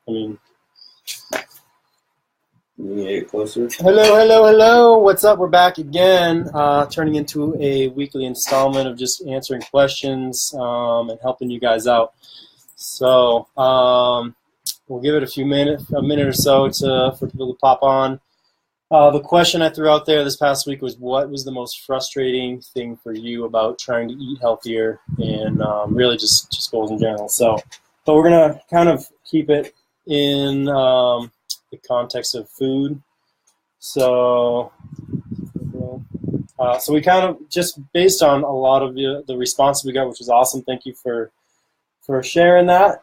I mean, Can you get closer? hello. What's up? We're back again, turning into a weekly installment of just answering questions and helping you guys out. So we'll give it a minute or so for people to pop on. The question I threw out there this past week was, what was the most frustrating thing for you about trying to eat healthier, and really just goals in general. So, but we're gonna kind of keep it in the context of food. So we kind of just based on a lot of the responses we got, which was awesome. Thank you for sharing that.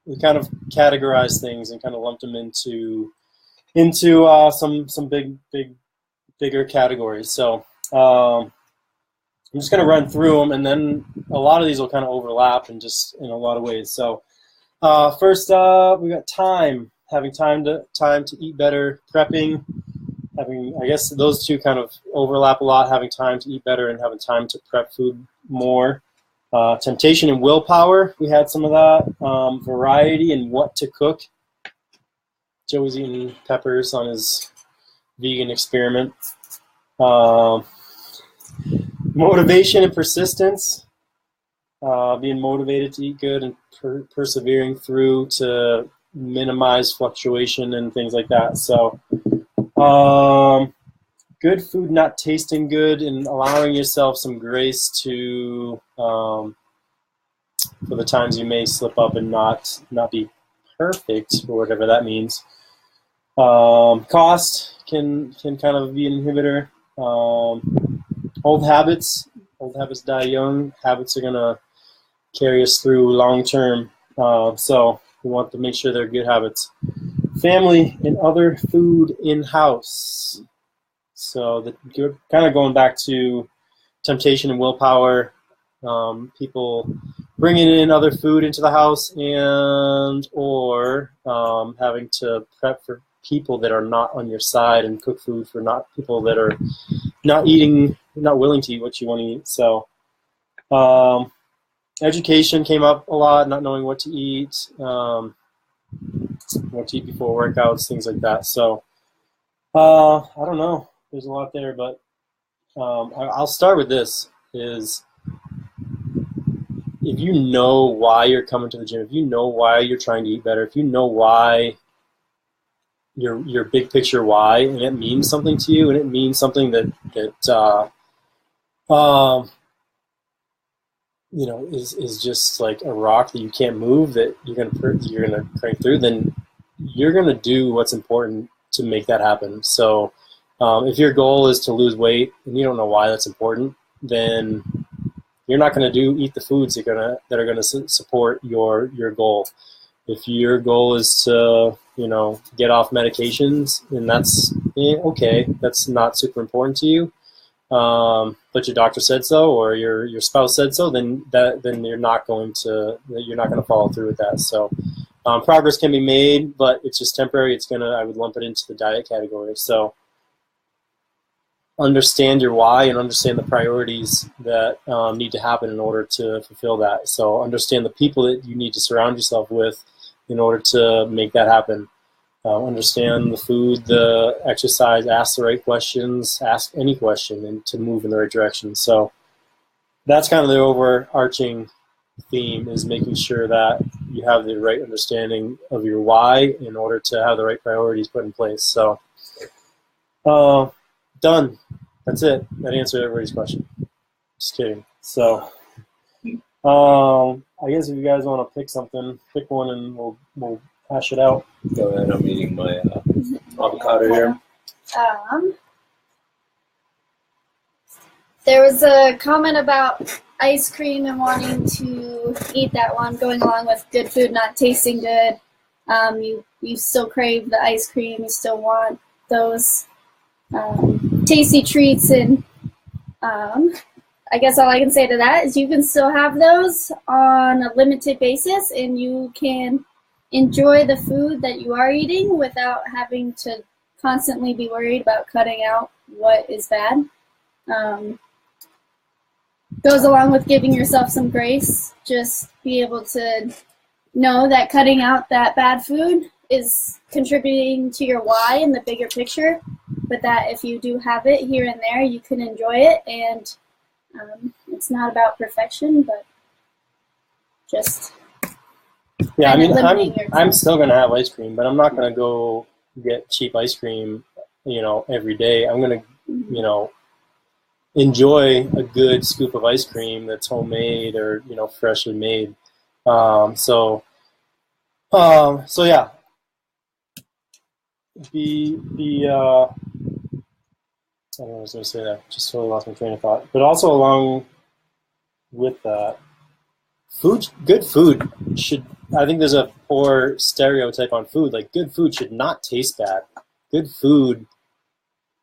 We kind of categorized things and kind of lumped them into some bigger categories. So I'm just going to run through them, and then a lot of these will kind of overlap in a lot of ways. So first up, we got time. Having time to eat better, prepping. I guess those two kind of overlap a lot. Having time to eat better and having time to prep food more. Temptation and willpower. We had some of that. Variety and what to cook. Joe was eating peppers on his vegan experiment. Motivation and persistence. Being motivated to eat good and persevering through to minimize fluctuation and things like that. So good food not tasting good, and allowing yourself some grace to for the times you may slip up and not be perfect, or whatever that means. Cost can kind of be an inhibitor. Old habits die young. Habits are gonna carry us through long term. So we want to make sure they're good habits. Family and other food in-house. So you're kind of going back to temptation and willpower. People bringing in other food into the house, or having to prep for people that are not on your side and cook food for people that are not willing to eat what you want to eat. So education came up a lot, not knowing what to eat, what to eat before workouts, things like that. So I don't know. There's a lot there, but I'll start with this. Is if you know why you're coming to the gym, if you know why you're trying to eat better, if you know why your big picture why, and it means something to you, and it means something that is just like a rock that you can't move, that you're gonna crank through, then you're gonna do what's important to make that happen. So if your goal is to lose weight and you don't know why that's important, then you're not going to eat the foods that are going to support your goal. If your goal is to get off medications, and that's okay, that's not super important to you, but your doctor said so, or your spouse said so, then you're not going to follow through with that. So progress can be made, but it's just temporary. I would lump it into the diet category. So understand your why and understand the priorities that need to happen in order to fulfill that. So understand the people that you need to surround yourself with in order to make that happen. Understand the food, the exercise, ask the right questions, ask any question, and to move in the right direction. So that's kind of the overarching theme, is making sure that you have the right understanding of your why in order to have the right priorities put in place. So done. That's it. That answered everybody's question. Just kidding. So, I guess if you guys want to pick one, and we'll hash it out. Go ahead. I'm eating my avocado here. There was a comment about ice cream and wanting to eat that one, going along with good food not tasting good. You still crave the ice cream. You still want those tasty treats, and I guess all I can say to that is you can still have those on a limited basis, and you can enjoy the food that you are eating without having to constantly be worried about cutting out what is bad. Goes along with giving yourself some grace. Just be able to know that cutting out that bad food is contributing to your why in the bigger picture, but that if you do have it here and there, you can enjoy it, and it's not about perfection, but just Yeah, I mean, limiting your I'm still gonna have ice cream, but I'm not gonna go get cheap ice cream, every day. I'm gonna, enjoy a good scoop of ice cream that's homemade or freshly made. So yeah, I don't know what I was gonna say there. Just totally lost my train of thought. But also along with that, good food should. I think there's a poor stereotype on food. Like good food should not taste bad. Good food,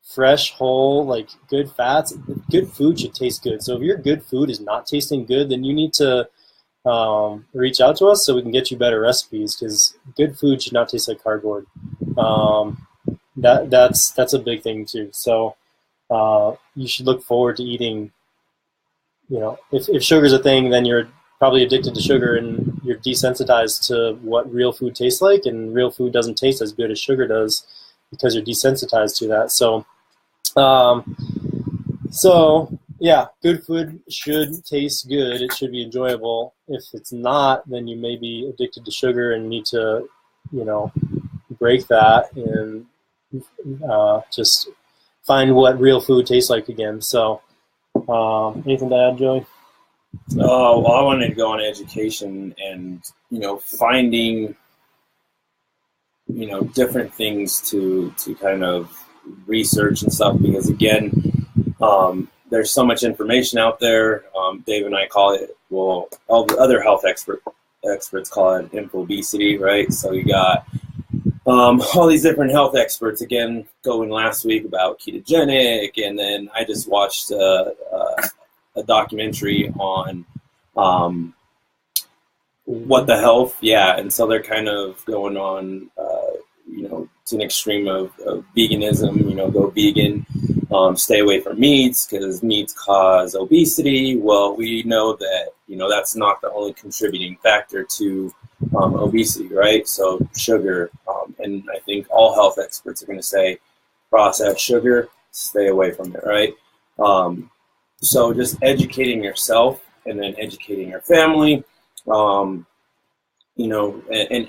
fresh, whole, like good fats. Good food should taste good. So if your good food is not tasting good, then you need to reach out to us so we can get you better recipes. Because good food should not taste like cardboard. That's a big thing too. So you should look forward to eating. If sugar's a thing, then you're probably addicted to sugar and you're desensitized to what real food tastes like, and real food doesn't taste as good as sugar does because you're desensitized to that. So yeah, good food should taste good. It should be enjoyable. If it's not, then you may be addicted to sugar and need to, break that and just find what real food tastes like again. So anything to add, Joey? Well, I wanted to go on education and, finding, different things to kind of research and stuff, because again, there's so much information out there. Dave and I call it, well, all the other health experts call it infobesity, right? So you got all these different health experts, again, going last week about ketogenic, and then I just watched a documentary on what the health, and so they're kind of going on, to an extreme of veganism, go vegan, stay away from meats because meats cause obesity. Well, we know that, that's not the only contributing factor to obesity, right? So sugar, and I think all health experts are going to say processed sugar, stay away from it, right? So just educating yourself and then educating your family, and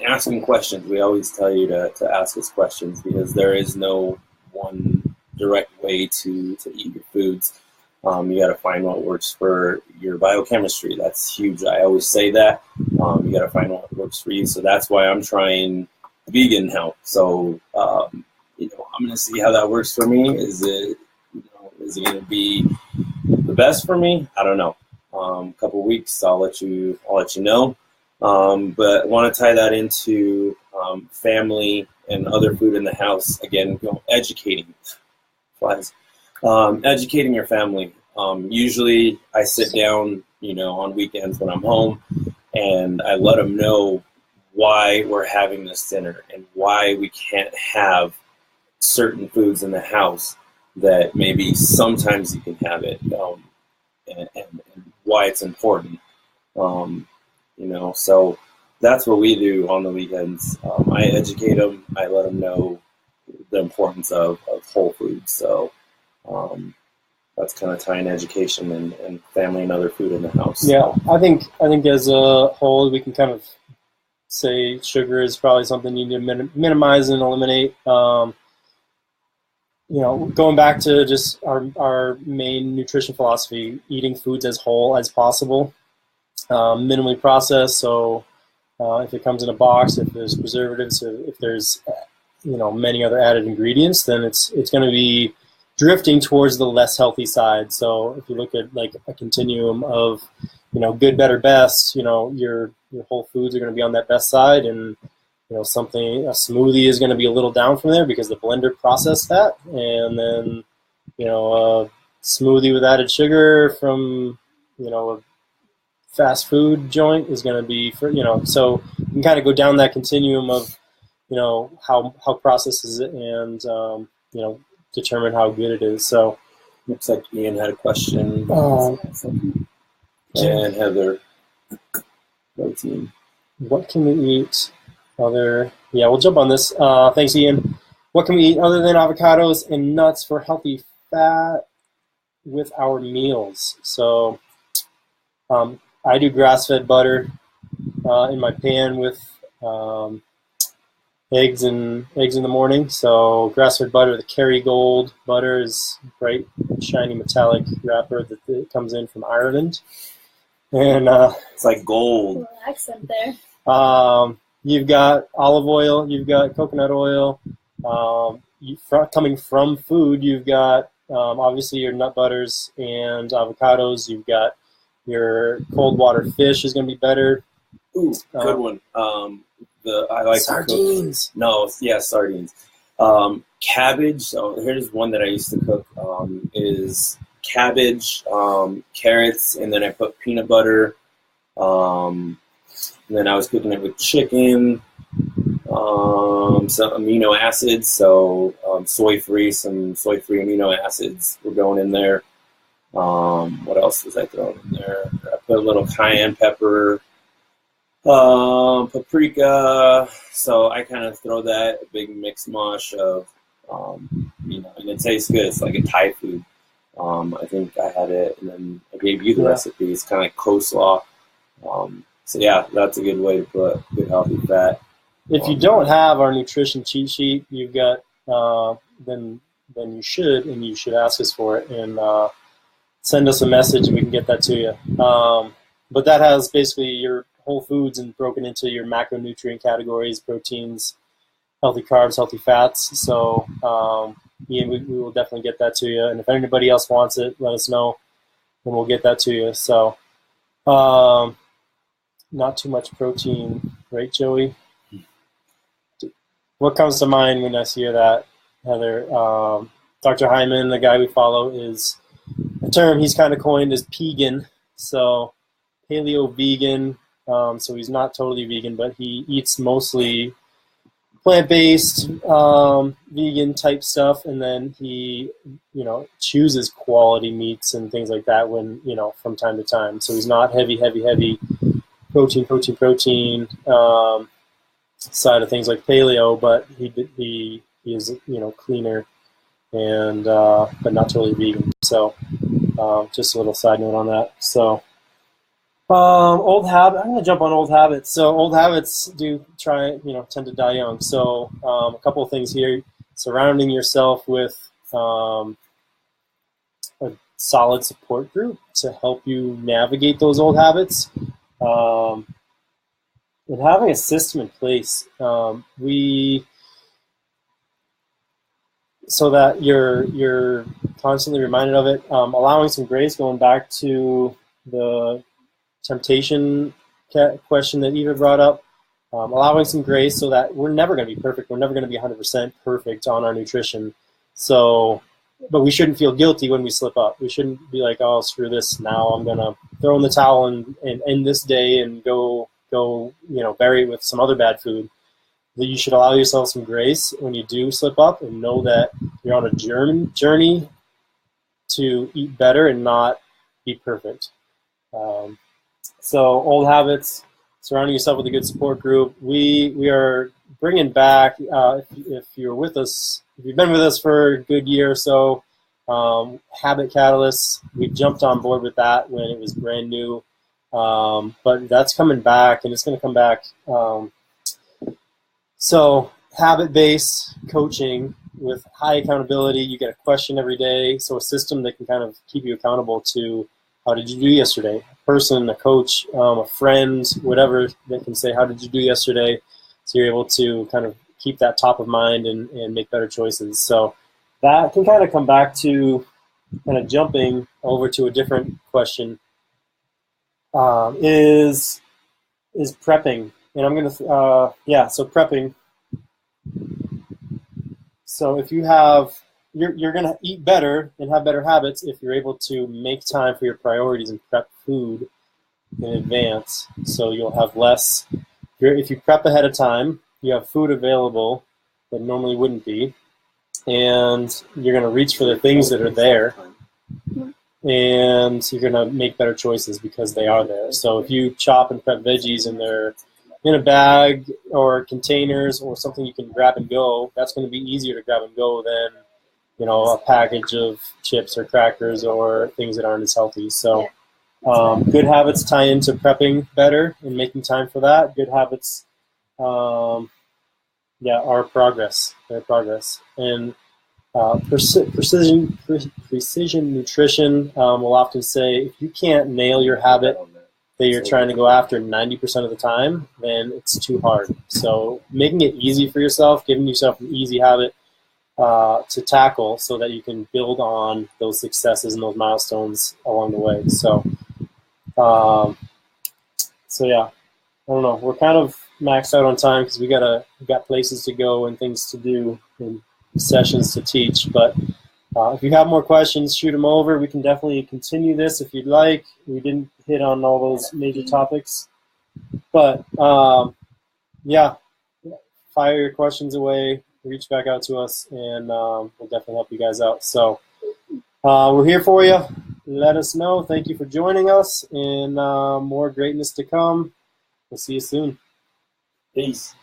asking questions. We always tell you to ask us questions because there is no one direct way to eat your foods. You got to find what works for your biochemistry. That's huge. I always say that. You got to find what works for you. So that's why I'm trying vegan health. So, I'm going to see how that works for me. Is it going to be the best for me? I don't know. A couple of weeks, I'll let you know. But I want to tie that into family and other food in the house. Again, educating your family. Usually I sit down, on weekends when I'm home, and I let them know why we're having this dinner and why we can't have certain foods in the house that maybe sometimes you can have it, and why it's important. So that's what we do on the weekends. I educate them. I let them know the importance of whole foods. So that's kind of tying education and family and other food in the house. Yeah, I think as a whole, we can kind of say sugar is probably something you need to minimize and eliminate. Going back to just our main nutrition philosophy, eating foods as whole as possible. Minimally processed, so if it comes in a box, if there's preservatives, if there's many other added ingredients, then it's going to be drifting towards the less healthy side. So if you look at like a continuum of good, better, best, your whole foods are going to be on that best side, and a smoothie is going to be a little down from there because the blender processed that, and then a smoothie with added sugar from a fast food joint is going to be so you can kind of go down that continuum of how processed is it, and determine how good it is. So looks like Ian had a question. And Heather, protein. What can we eat other? Yeah, we'll jump on this. Thanks, Ian. What can we eat other than avocados and nuts for healthy fat with our meals? So I do grass-fed butter in my pan with eggs in the morning. So grass-fed butter, the Kerrygold butter is bright, shiny, metallic wrapper that comes in from Ireland. And It's like gold. Cool accent there. You've got olive oil, you've got coconut oil. Coming from food, you've got obviously your nut butters and avocados. You've got your cold water fish is going to be better. Ooh, good one. I like sardines. Sardines. Cabbage. So here's one that I used to cook. Is cabbage, carrots, and then I put peanut butter. And then I was cooking it with chicken, some amino acids. So soy-free amino acids were going in there. What else was I throwing in there? I put a little cayenne pepper, paprika. So I kind of throw that, a big mix mosh of, and it tastes good. It's like a Thai food. I think I had it, and then I gave you the recipe. It's kind of like coleslaw. So yeah, that's a good way to put good healthy fat. If you don't have our nutrition cheat sheet, you've got then you should ask us for it and send us a message, and we can get that to you. But that has basically your whole foods and broken into your macronutrient categories: proteins, healthy carbs, healthy fats. So Ian, we will definitely get that to you. And if anybody else wants it, let us know, and we'll get that to you. So not too much protein, right, Joey? What comes to mind when I hear that, Heather? Dr. Hyman, the guy we follow, is a term he's kind of coined as pegan. So paleo-vegan. So he's not totally vegan, but he eats mostly plant-based, vegan type stuff, and then he, chooses quality meats and things like that when, from time to time. So he's not heavy protein side of things like paleo, but he is cleaner and but not totally vegan. So just a little side note on that. So old habit. I'm gonna jump on old habits. So old habits tend to die young. So a couple of things here: surrounding yourself with a solid support group to help you navigate those old habits. And having a system in place, so that you're constantly reminded of it. Allowing some grace, going back to the temptation question that Eva brought up. Allowing some grace so that we're never going to be perfect. We're never going to be 100% perfect on our nutrition. So, but we shouldn't feel guilty when we slip up. We shouldn't be like, oh, screw this. Now I'm going to throw in the towel and end this day and go bury it with some other bad food. That you should allow yourself some grace when you do slip up, and know that you're on a journey to eat better and not be perfect. So old habits, surrounding yourself with a good support group. We are bringing back, if you're with us, if you've been with us for a good year or so, Habit Catalyst. We jumped on board with that when it was brand new. But that's coming back, and it's going to come back. So habit-based coaching with high accountability. You get a question every day, so a system that can kind of keep you accountable to how did you do yesterday. A person, a coach, a friend, whatever, that can say, how did you do yesterday? So you're able to kind of keep that top of mind and make better choices. So that can kind of come back to kind of jumping over to a different question. Is prepping, and I'm gonna so prepping. So if you have, you're gonna eat better and have better habits if you're able to make time for your priorities and prep food in advance. So you'll have less. If you prep ahead of time, you have food available that normally wouldn't be, and you're gonna reach for the things that are there. And you're going to make better choices because they are there. So if you chop and prep veggies and they're in a bag or containers or something you can grab and go, that's going to be easier to grab and go than, you know, a package of chips or crackers or things that aren't as healthy. So good habits tie into prepping better and making time for that. Good habits, are progress. They're progress. And precision nutrition will often say, if you can't nail your habit that you're trying to go after 90% of the time, then it's too hard. So making it easy for yourself, giving yourself an easy habit to tackle so that you can build on those successes and those milestones along the way. So yeah, I don't know. We're kind of maxed out on time because we got places to go and things to do and sessions to teach. But if you have more questions, shoot them over. We can definitely continue this if you'd like. We didn't hit on all those major topics. But yeah, fire your questions away. Reach back out to us, and we'll definitely help you guys out. So we're here for you. Let us know. Thank you for joining us, and more greatness to come. We'll see you soon. Peace.